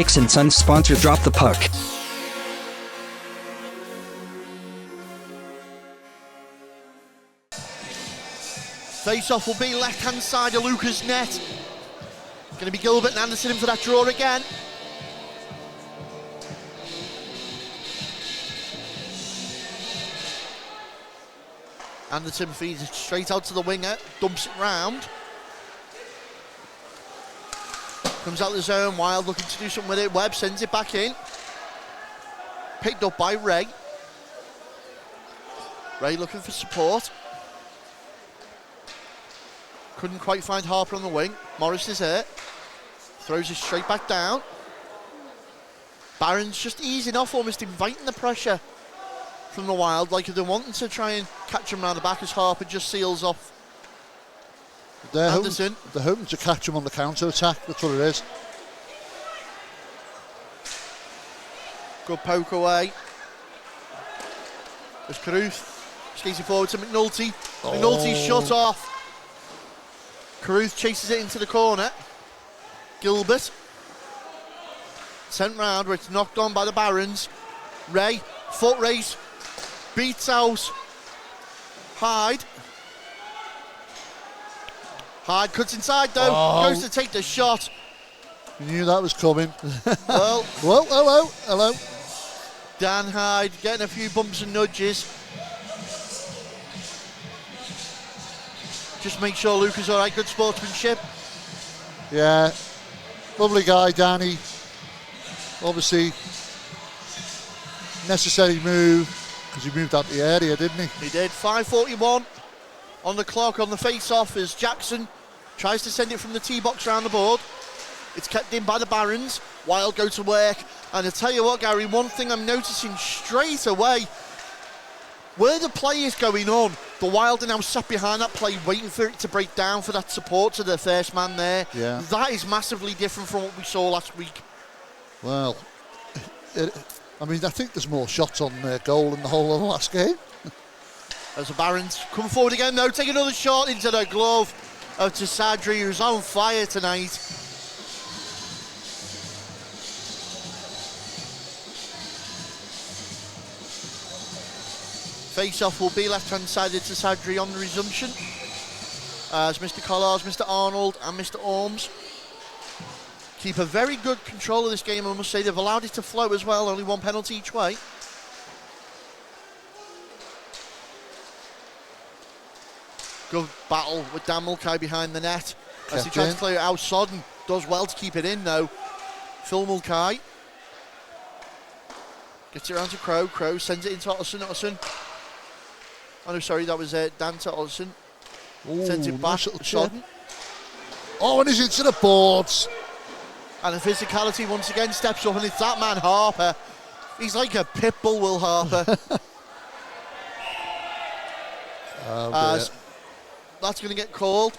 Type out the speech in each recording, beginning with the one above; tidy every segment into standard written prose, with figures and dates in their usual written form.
Mix and Sons sponsor Drop the Puck. Face-off will be left-hand side of Luca's net. Going to be Gilbert and Anderson in for that draw again. Anderson feeds it straight out to the winger, dumps it round. Comes out the zone, Wild looking to do something with it. Webb sends it back in. Picked up by Ray. Ray looking for support. Couldn't quite find Harper on the wing. Morris is there. Throws it straight back down. Barron's just easing off, almost inviting the pressure from the Wild, like they're wanting to try and catch him around the back as Harper just seals off. They're Anderson. hoping to catch him on the counter-attack, that's what it is. Good poke away. There's Carruth. Skates it forward to McNulty. McNulty shut off. Carruth chases it into the corner. Gilbert. Sent round where it's knocked on by the Barons. Ray, foot race. Beats out Hyde. Hyde cuts inside though. Goes to take the shot. You knew that was coming. Well, hello. Dan Hyde getting a few bumps and nudges. Just make sure Luca's all right. Good sportsmanship. Yeah, lovely guy, Danny. Obviously, necessary move because he moved out the area, didn't he? He did. 5:41 on the clock on the face-off as Jackson tries to send it from the tee box round the board. It's kept in by the Barons. Wild go to work. And I tell you what, Gary, one thing I'm noticing straight away, where the play is going on, the Wild are now sat behind that play waiting for it to break down for that support to the first man there. Yeah. That is massively different from what we saw last week. Well, I think there's more shots on goal in the whole of the last game. As the Barons come forward again though, take another shot into the glove of Tsadri, who's on fire tonight. Face-off will be left-hand sided to Tsadri on the resumption, as Mr. Collars, Mr. Arnold and Mr. Orms keep a very good control of this game. I must say they've allowed it to flow as well, only one penalty each way. Good battle with Dan Mulcahy behind the net as he tries to clear it out. Sodden does well to keep it in though. Phil Mulcahy gets it around to Crow. Crow sends it into Otterson. Oh no, sorry, that was Dan to Otterson. Sends it back to Sodden. Oh, and he's into the boards. And the physicality once again steps up, and it's that man Harper. He's like a pit bull, Will Harper. As that's going to get called.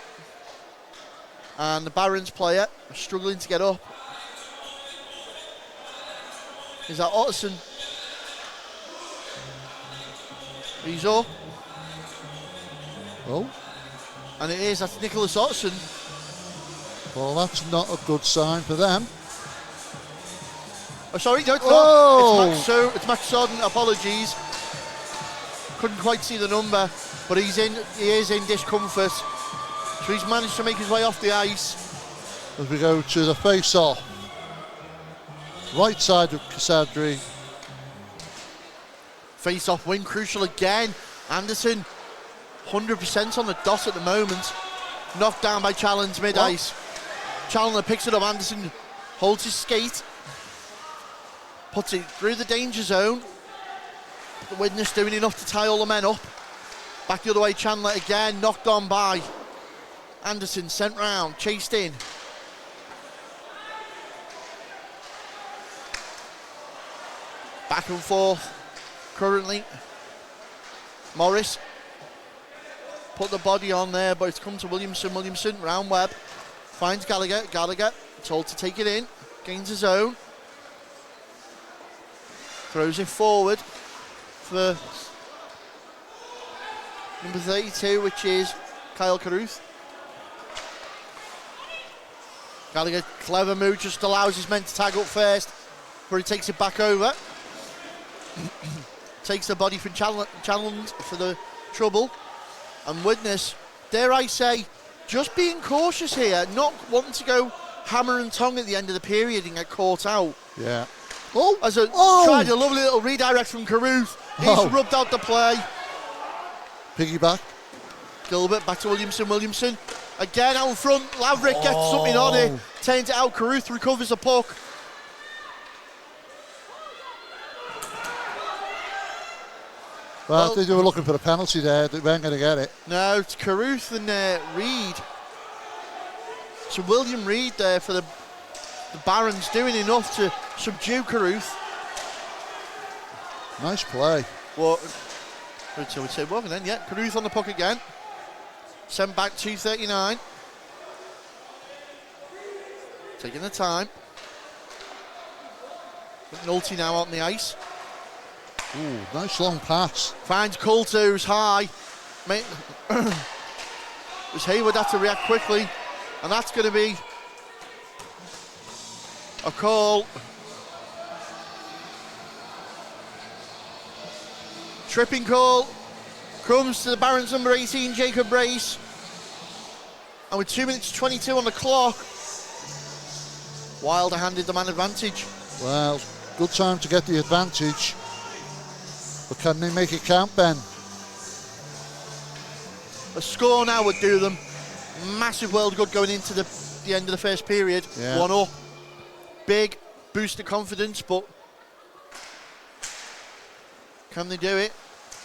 And the Barons player struggling to get up. Is that Otterson? He's up. Oh. And it is, that's Nicholas Otterson. Well, that's not a good sign for them. Oh, sorry, no, it's not. It's Max Sodden, apologies. Couldn't quite see the number, but he is in discomfort. So he's managed to make his way off the ice. As we go to the face-off. Right side of Casadri. Face-off win, crucial again. Anderson, 100% on the dot at the moment. Knocked down by Challenge mid-ice. Challoner picks it up, Anderson holds his skate. Puts it through the danger zone. The Widnes doing enough to tie all the men up. Back the other way, Chandler again, knocked on by Anderson, sent round, chased in. Back and forth currently. Morris put the body on there, but it's come to Williamson, round Webb. Finds Gallagher, told to take it in, gains his own. Throws it forward for number 32, which is Kyle Carruth. Gallagher, clever move, just allows his men to tag up first, but he takes it back over. Takes the body from challenge for the trouble. And Widnes, dare I say, just being cautious here, not wanting to go hammer and tongue at the end of the period and get caught out. Yeah. Tried a lovely little redirect from Carruth. He's rubbed out the play. Piggyback. Gilbert back to Williamson. Again out in front. Laverick gets something on it. Turns it out. Carruth recovers the puck. Well, they were looking for a penalty there. They weren't going to get it. No, it's Carruth and Reid. So William Reid there for the Barons doing enough to subdue Carruth. Nice play. What? So we'd say well, and then Carruth on the puck again. Sent back 2:39. Taking the time. McNulty now out on the ice. Ooh, nice long pass. Finds Coulter, who's high. As Hayward had to react quickly, and that's going to be a call. Tripping call comes to the Barons number 18, Jacob Brace. And with 2 minutes 22 on the clock, Wilder handed the man advantage. Well, good time to get the advantage. But can they make it count, Ben? A score now would do them massive world good going into the end of the first period. Yeah. 1-0. Big boost of confidence, but can they do it?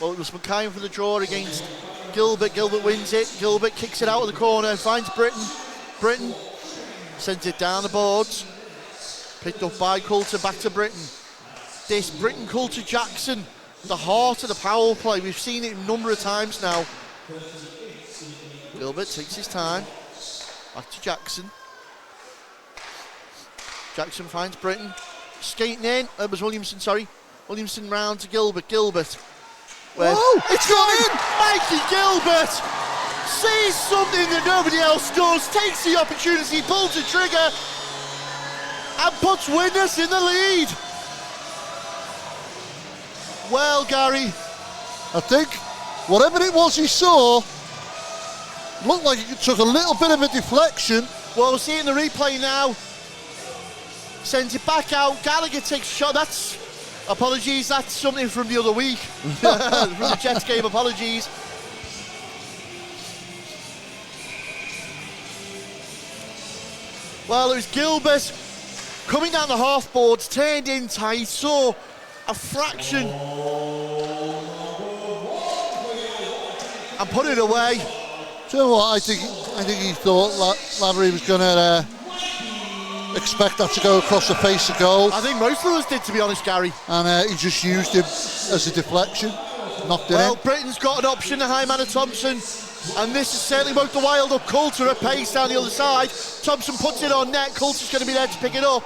Well, it was McKay for the draw against Gilbert. Gilbert wins it. Gilbert kicks it out of the corner, finds Britton. Britton sends it down the boards. Picked up by Coulter, back to Britton. This Britton, Coulter, Jackson, the heart of the power play. We've seen it a number of times now. Gilbert takes his time. Back to Jackson. Jackson finds Britton. Skating in. It was Williamson, sorry. Williamson round to Gilbert. Gilbert. It's gone in! Mikey Gilbert sees something that nobody else does, takes the opportunity, pulls the trigger, and puts Widnes in the lead. Well, Gary, I think whatever it was he saw looked like it took a little bit of a deflection. well, we'll see it in the replay now. Sends it back out. Gallagher takes a shot. That's apologies. That's something from the other week. From the Jets game. Apologies. Well, it was Gilbert coming down the half boards, turned in tight, saw a fraction and put it away. Do you know what? I think he thought Lavery was going to expect that to go across the face of goal. I think most of us did, to be honest, Gary. And he just used him as a deflection, knocked it Well, in. Britain's got an option, the high man of Thompson, and this has certainly woke the Wild up. Coulter at pace down the other side. Thompson puts it on net. Coulter's going to be there to pick it up.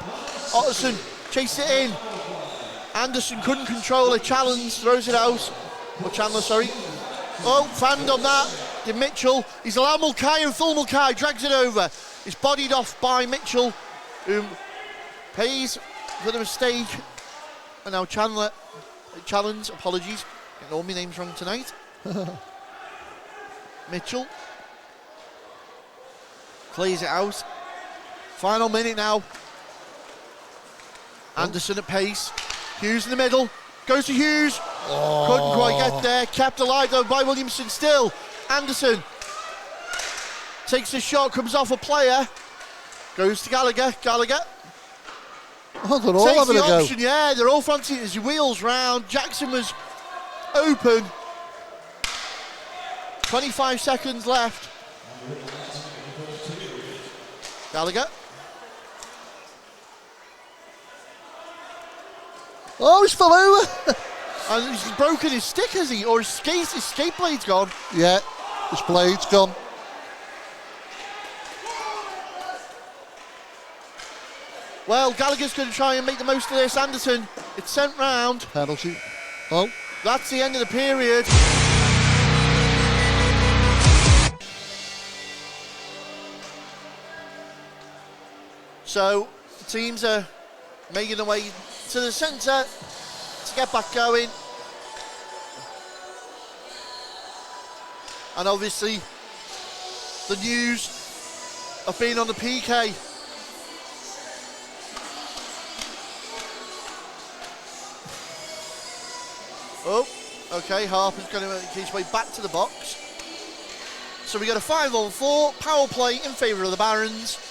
Otterson chased it in. Anderson couldn't control it. Challenge throws it out. Or Chandler, sorry. Oh, fanned on that. Did Mitchell. He's allowed Mulcahy, and full Mulcahy drags it over. He's bodied off by Mitchell, who pays for the mistake. And now Chandler, challenge, apologies. Getting all my names wrong tonight. Mitchell plays it out. Final minute now. Anderson at pace. Hughes in the middle. Goes to Hughes. Couldn't quite get there. Kept alive though by Williamson still. Anderson takes a shot, comes off a player. Goes to Gallagher. Gallagher Oh, they're all takes having the a go. option. Yeah, they're all fancy as he wheels round. Jackson was open. 25 seconds left. Gallagher. Oh, he's fell over. And he's broken his stick, has he? Or his skate blade's gone. Yeah, his blade's gone. Well, Gallagher's going to try and make the most of this. Anderson, it's sent round. Penalty. Oh, That's the end of the period. So the teams are making their way to the centre to get back going. And obviously the news of being on the PK. Oh, okay, Harper's going to make his way back to the box. So we got a 5-on-4 power play in favour of the Barons.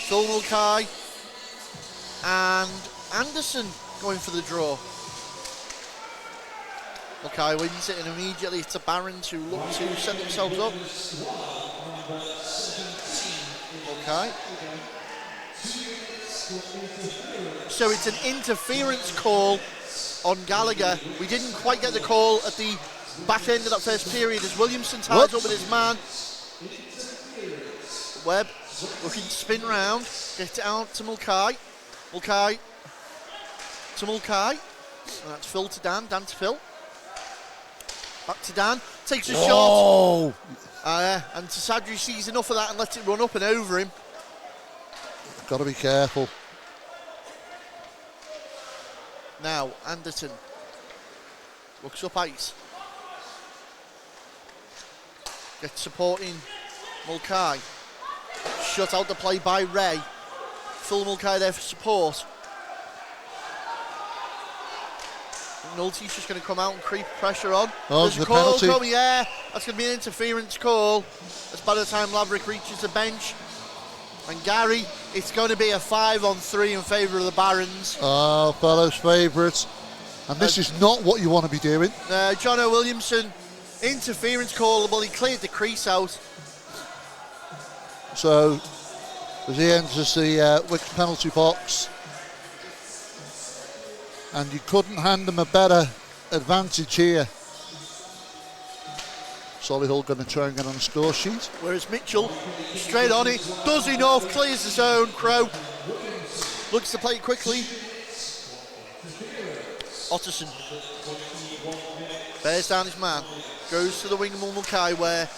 Phil Mulcahy and Anderson going for the draw. Mulcahy wins it, and immediately it's the Barons who look to set themselves up. Okay. So it's an interference call on Gallagher. We didn't quite get the call at the back end of that first period as Williamson ties up with his man. Webb looking to spin round, get it out to Mulcahy. Mulcahy to Mulcahy. And that's Phil to Dan, Dan to Phil. Back to Dan, takes a shot. And Tsadri sees enough of that and lets it run up and over him. Got to be careful. Now, Anderson looks up ice. Gets supporting Mulcahy. Shut out the play by Ray. Phil Mulcahy there for support. Nulty's just going to come out and creep pressure on. Oh, there's a the call penalty. coming, yeah. That's going to be an interference call. That's by the time Laverick reaches the bench. And Gary, it's going to be a 5-on-3 in favour of the Barons. Oh, fellows' favourites. And this is not what you want to be doing. John O. Williamson, interference callable. He cleared the crease out. So, as he enters the Wicks penalty box, and you couldn't hand him a better advantage here. Solihull going to try and get on the score sheet. Whereas Mitchell, straight on it, does enough, clears the zone. Crow looks to play it quickly. Otterson bears down his man, goes to the wing of Mulcahy where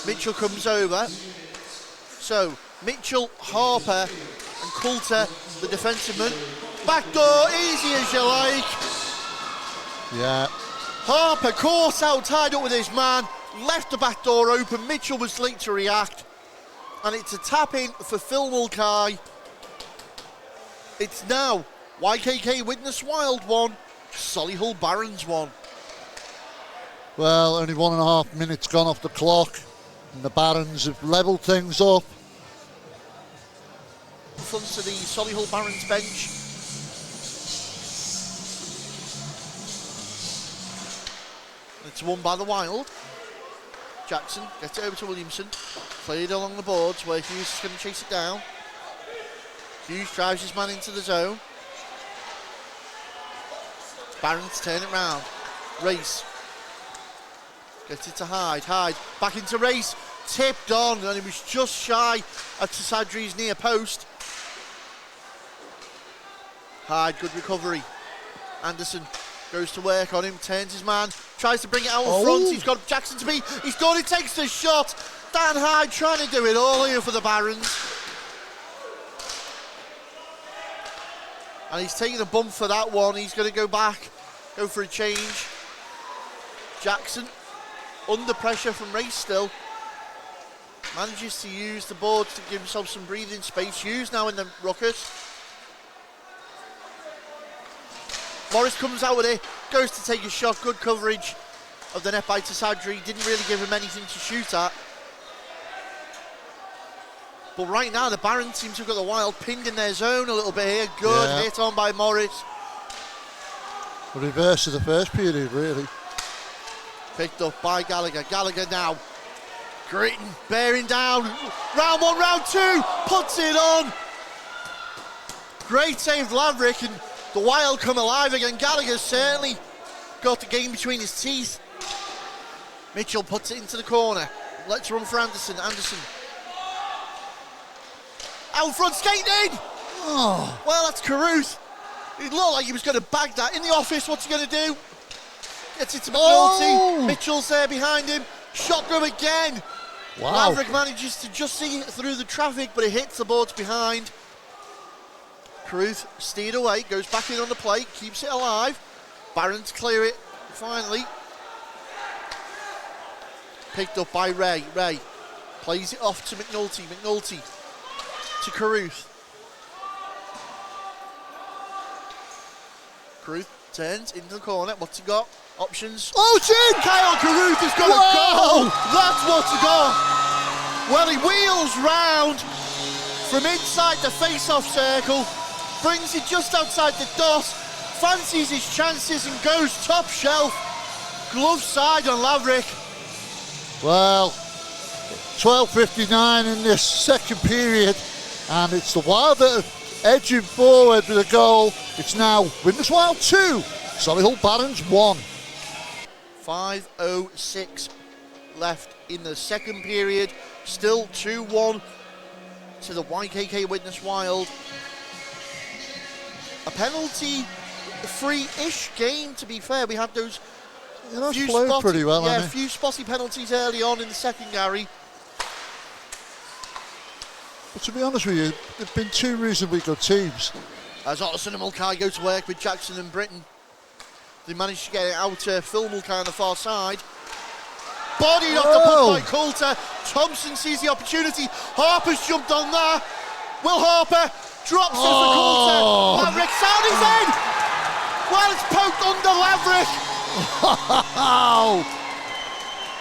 Mitchell comes over. So Mitchell, Harper and Coulter, the defensive man. Backdoor, easy as you like. Yeah. Harper caught out, tied up with his man, left the back door open. Mitchell was late to react, and it's a tap in for Phil Mulcahy. It's now YKK Widnes Wild 1, Solihull Barons 1. Well, only 1.5 minutes gone off the clock, and the Barons have levelled things up. In front of the Solihull Barons bench. It's won by the Wild. Jackson gets it over to Williamson. Played along the boards where Hughes is going to chase it down. Hughes drives his man into the zone. Barons turn it round. Race. Gets it to Hyde. Hyde back into Race. Tipped on, and he was just shy of Tsadri's near post. Hyde, good recovery. Anderson goes to work on him, turns his man, tries to bring it out in front. He's got Jackson to beat. He's done it, takes the shot. Dan Hyde trying to do it all here for the Barons. And he's taking a bump for that one. He's going to go back, go for a change. Jackson, under pressure from Race still. Manages to use the boards to give himself some breathing space. Hughes now in the ruckus. Morris comes out with it, goes to take a shot. Good coverage of the net by Tsadri. Didn't really give him anything to shoot at. But right now the Barons seem to have got the Wild pinned in their zone a little bit here. Good hit on by Morris. The reverse of the first period, really. Picked up by Gallagher. Gallagher now. Gritting, bearing down. Round one, round two. Puts it on. Great save, Laverick, and the Wild come alive again. Gallagher certainly got the game between his teeth. Mitchell puts it into the corner. Let's run for Anderson. Anderson. Out front, skating! Oh. Well, that's Caruth. It looked like he was going to bag that. In the office, what's he going to do? Gets it to McNulty. Mitchell's there behind him. Shot through again. Wow. Laverick manages to just see it through the traffic, but it hits the boards behind. Carruth steered away, goes back in on the plate, keeps it alive. Barron to clear it, finally. Picked up by Ray. Ray plays it off to McNulty. McNulty to Carruth. Carruth turns into the corner. What's he got? Options. Oh, it's in! Kyle Carruth has got a goal! That's what's he got! Well, he wheels round from inside the face-off circle, brings it just outside the dot, fancies his chances and goes top shelf. Glove side on Laverick. Well, 12:59 in this second period, and it's the Wild that are edging forward with a goal. It's now Widnes Wild 2, Solihull Barons 1. 5:06 left in the second period. Still 2-1 to the YKK Widnes Wild. A penalty-free-ish game, to be fair. We had those That's flowed pretty well, a hasn't it? few spotty penalties early on in the second, Gary. But to be honest with you, there've been two reasonably good teams. As Otterson and Mulcahy go to work with Jackson and Britton, they managed to get it out to Phil Mulcahy on the far side. Bodied off the puck by Coulter. Thompson sees the opportunity. Harper's jumped on there. Will Harper drops it for Coulter. Laverick sound is in. Well, it's poked under Laverick.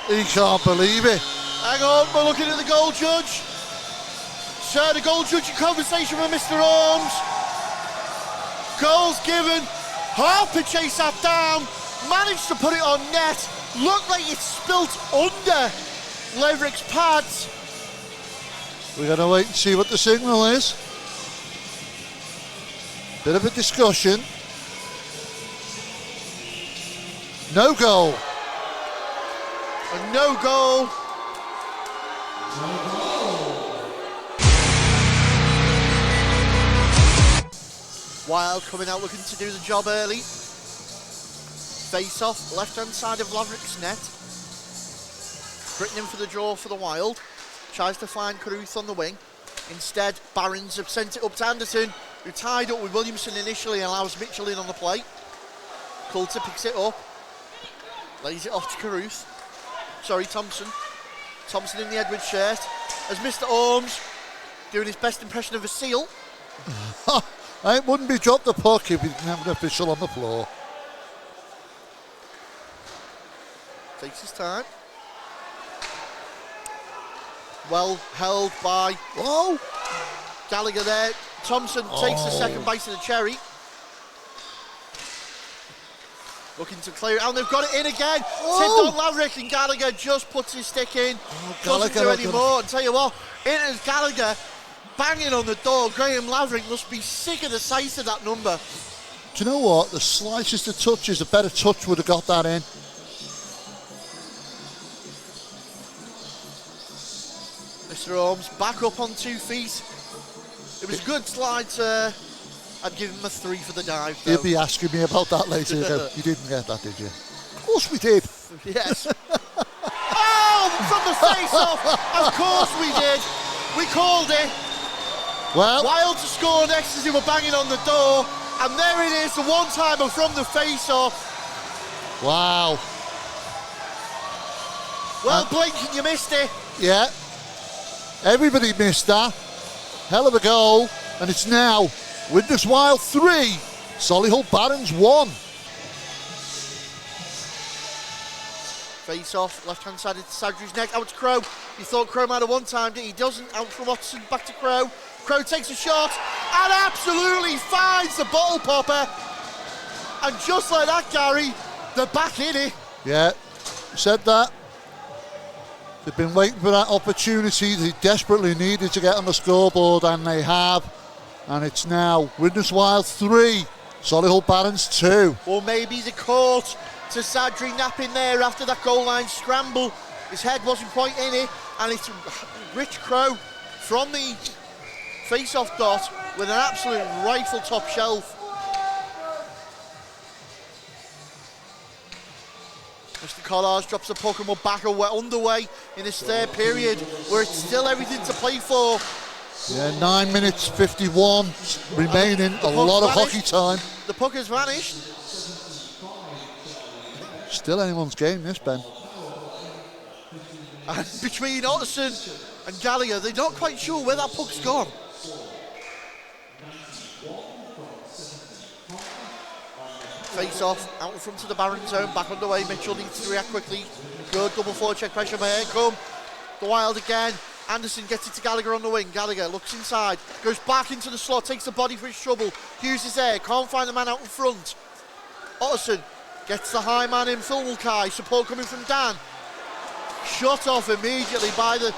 He can't believe it. Hang on, we're looking at the goal judge. Sir, the goal judge in conversation with Mr. Orms. Goals given. Harper chased that down. Managed to put it on net. Looked like it spilt under Laverick's pads. We're going to wait and see what the signal is. Bit of a discussion. No goal. A no goal. Wild coming out looking to do the job early. Face off, left hand side of Laverick's net. Britton in for the draw for the Wild. Tries to find Carruth on the wing. Instead, Barons have sent it up to Anderson, who tied up with Williamson initially and allows Mitchell in on the plate. Coulter picks it up. Lays it off to Carruth. Sorry, Thompson. Thompson in the Edwards shirt. As Mr. Orms doing his best impression of a seal. It wouldn't be dropped the puck if we didn't have an official on the floor. Takes his time. Well held by Gallagher there. Thompson takes the second bite of the cherry. Looking to clear it, and they've got it in again. Tipped on Laverick, and Gallagher just puts his stick in. Doesn't do any more. And tell you what, it is Gallagher banging on the door. Graham Laverick must be sick of the sight of that number. Do you know what? The slightest of touches, a better touch would have got that in. Mr. Orms back up on 2 feet. It was a good slide. I'd give him a 3 for the dive, though. He'll be asking me about that later. You didn't get that, did you? Of course we did. Yes. From the face-off. Of course we did. We called it. Well, Wild to score next as they were banging on the door. And there it is, the one-timer from the face-off. wow. Well, blinking, you missed it. Yeah. Everybody missed that. Hell of a goal. And it's now Widnes Wild 3, Solihull Barons 1. Face-off, left-hand side into Sadri's neck. Out to Crow. You thought Crow might have one-timed it. He doesn't. Out from Watson, back to Crow. Crow takes a shot and absolutely finds the bottle popper. And just like that, Gary, they're back in it. Yeah, said that. They've been waiting for that opportunity. They desperately needed to get on the scoreboard, and they have. And it's now Widnes Wild 3, Solihull Barons 2. Or maybe the court to Sadri napping there after that goal line scramble. His head wasn't quite in it, and it's Rich Crow from the face-off dot with an absolute rifle top shelf. Mr. Collars drops the puck and we're back underway in this third period where it's still everything to play for. Yeah, 9 minutes 51 remaining, a lot of hockey time. The puck has vanished. Still anyone's game, this, Ben. And between Otterson and Gallagher, they're not quite sure where that puck's gone. Face off, out in front of the Barron zone, back underway. Mitchell needs to react quickly. Good double forward check pressure, but here come the Wild again. Anderson gets it to Gallagher on the wing. Gallagher looks inside, goes back into the slot, takes the body for his trouble. Hughes is there, can't find the man out in front. Otterson gets the high man in, Phil Mulcahy, support coming from Dan. Shut off immediately by the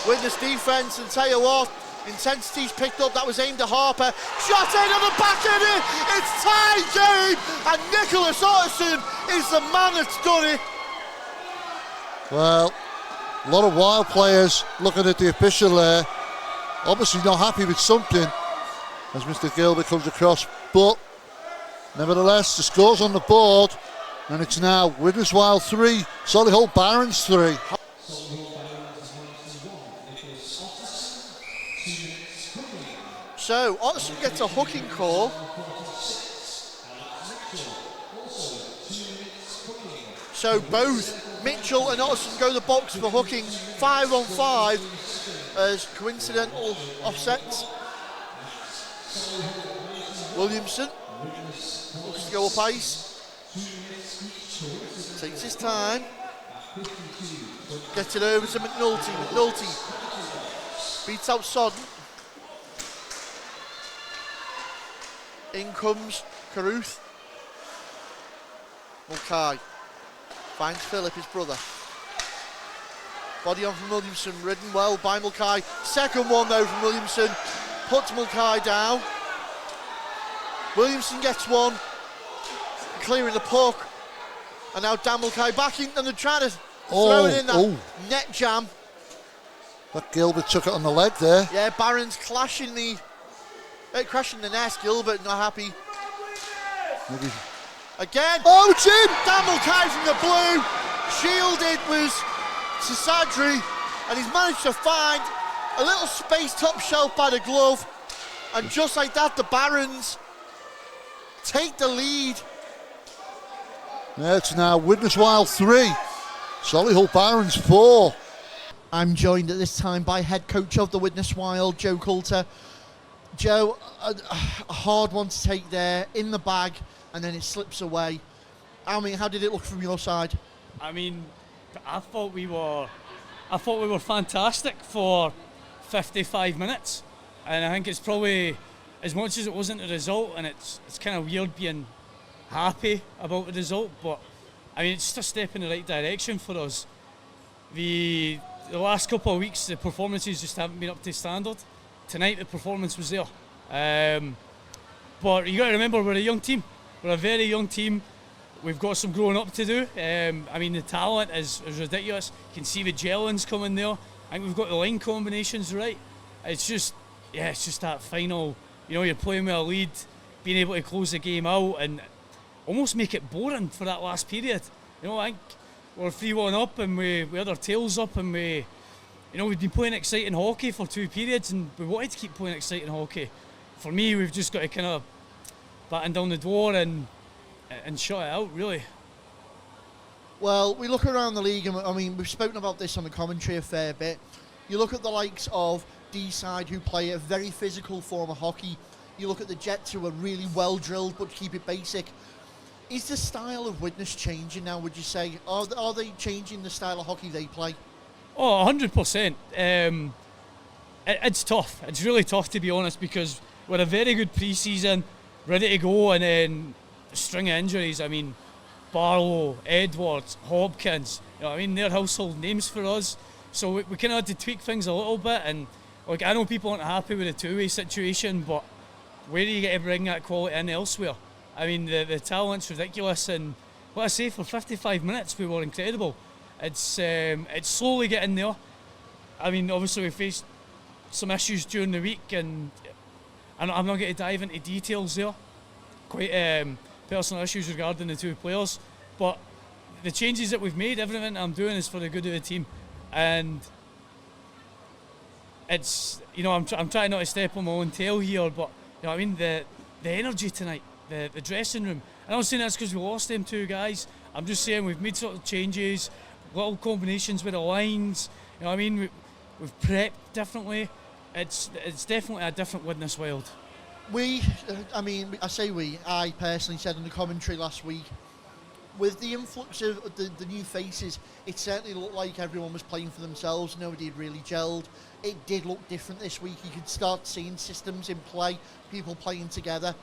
Widnes defence, and tell you what, intensity's picked up. That was aimed at Harper. Shot in on the back of it. It's tie game, and Nicholas Otterson is the man that's done it. Well, a lot of Wild players looking at the official there. Obviously not happy with something as Mr. Gilbert comes across, but nevertheless, the score's on the board, and it's now Widnes Wild 3, Solihull Barons 3. So Otterson gets a hooking call. So both Mitchell and Otterson go to the box for hooking. 5-on-5 as coincidental offsets. Williamson looks to go up ice. Takes his time. Gets it over to McNulty. McNulty beats out Sodden. In comes Carruth. Mulcahy finds Philip, his brother. Body on from Williamson, ridden well by Mulcahy. Second one though from Williamson, puts Mulcahy down. Williamson gets one, clearing the puck. And now Dan Mulcahy back in, and they're trying to throw it in that net jam. But Gilbert took it on the leg there. Yeah, Barron's crashing the net. Gilbert not happy. Maybe. Again. Oh, it's in! Dan Mulcahy from the blue. Shielded was Sasadri, and he's managed to find a little space top shelf by the glove. And just like that, the Barons take the lead. Yeah, it's now Widnes Wild 3, Solihull Barons 4. I'm joined at this time by head coach of the Widnes Wild, Joe Coulter. Joe, a hard one to take there, in the bag, and then it slips away. I mean, how did it look from your side? I mean, I thought we were fantastic for 55 minutes, and I think it's probably, as much as it wasn't the result, and it's kind of weird being happy about the result, but I mean, it's just a step in the right direction for us. The last couple of weeks, the performances just haven't been up to standard. Tonight the performance was there, but you got to remember, we're a young team. We're a very young team. We've got some growing up to do. I mean, the talent is ridiculous. You can see the gellings coming there. I think we've got the line combinations right. It's just that final, you're playing with a lead, being able to close the game out and almost make it boring for that last period. I think we're 3-1 up and we had our tails up, and we've been playing exciting hockey for 2 periods, and we wanted to keep playing exciting hockey. For me, we've just got to kind of batten down the door and shut it out, really. Well, we look around the league, and I mean, we've spoken about this on the commentary a fair bit. You look at the likes of D-side, who play a very physical form of hockey. You look at the Jets, who are really well drilled but keep it basic. Is the style of Widnes changing now, would you say? Are they changing the style of hockey they play? Oh, 100%. It's tough. It's really tough, to be honest, because we're a very good pre-season, ready to go, and then a string of injuries. I mean, Barlow, Edwards, Hopkins, they're household names for us. So we kind of had to tweak things a little bit, and I know people aren't happy with the two-way situation, but where do you get to bring that quality in elsewhere? I mean, the talent's ridiculous, and what I say, for 55 minutes we were incredible. It's slowly getting there. I mean, obviously we faced some issues during the week, and I'm not going to dive into details there. Quite personal issues regarding the 2 players, but the changes that we've made, everything I'm doing is for the good of the team, and it's, you know, I'm trying not to step on my own tail here, but you know what I mean, the energy tonight, the dressing room. I don't say that's because we lost them 2 guys. I'm just saying we've made sort of changes, little combinations with the lines. You know what I mean? We've prepped differently. It's definitely a different Widnes Wild. I personally said in the commentary last week, with the influx of the new faces, it certainly looked like everyone was playing for themselves. Nobody had really gelled. It did look different this week. You could start seeing systems in play, people playing together.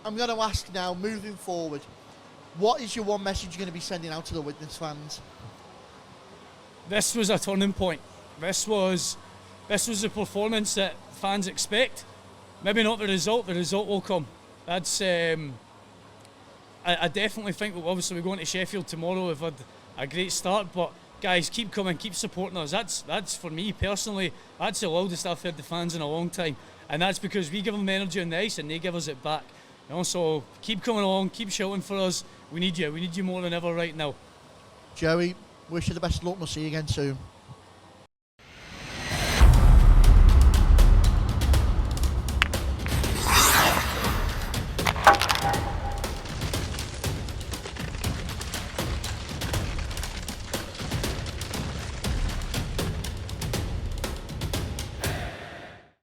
I'm going to ask now, moving forward, what is your one message you're going to be sending out to the Widnes fans? This was a turning point. This was the performance that fans expect. Maybe not the result. The result will come. That's. I definitely think that obviously we're going to Sheffield tomorrow. We've had a great start, but guys, keep coming, keep supporting us. That's for me personally. That's the loudest I've heard the fans in a long time, and that's because we give them energy on the ice and they give us it back. You know, so keep coming along, keep shouting for us. We need you. We need you more than ever right now. Joey, wish you the best of luck. We'll see you again soon.